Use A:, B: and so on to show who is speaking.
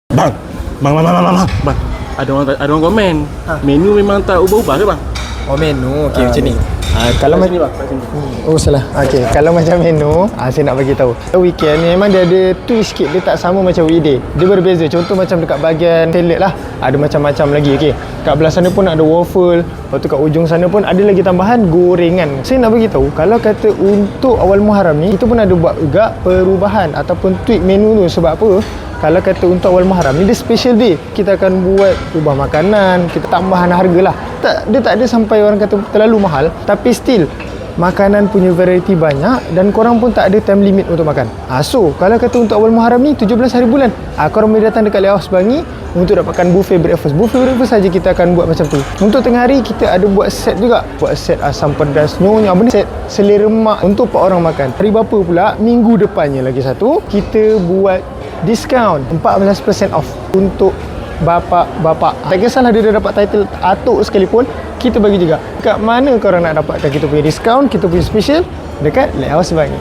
A: Bang, bang. Ada orang komen. Menu memang tak ubah-ubah ke bang?
B: Oh menu, okey macam ni.
A: Kalau macam ni bang, kat sini.
B: Oh salah. Okey, kalau macam menu, saya nak bagi tahu. Weekend ni memang dia ada twist sikit, dia tak sama macam weekday. Dia berbeza. Contoh macam dekat bahagian salad lah, ada macam-macam lagi. Okey. Kat belah sana pun ada waffle, lepas tu kat ujung sana pun ada lagi tambahan gorengan. Saya nak bagi tahu, kalau kata untuk awal Muharram ni, kita pun ada buat juga perubahan ataupun tweak menu tu. Sebab apa? Kalau kata untuk awal Muharram ni dia special day, kita akan buat ubah makanan, kita tambahan harga lah. Dia tak ada sampai orang kata terlalu mahal, tapi still makanan punya variety banyak dan korang pun tak ada time limit untuk makan. So kalau kata untuk awal Muharram ni 17 hari bulan, korang boleh datang dekat Laos Bangi untuk dapatkan buffet breakfast. Buffet breakfast saja kita akan buat macam tu. Untuk tengah hari kita ada buat set juga. Buat set asam pedas nyonya, set selera mak untuk 4 orang makan. Hari berapa pula? Minggu depannya lagi satu, kita buat diskaun 14% off untuk bapak-bapak. Tak kisahlah dia dah dapat title atuk sekalipun, kita bagi juga. Kat mana korang nak dapatkan kita punya diskaun, kita punya special? Dekat Laos Bangi.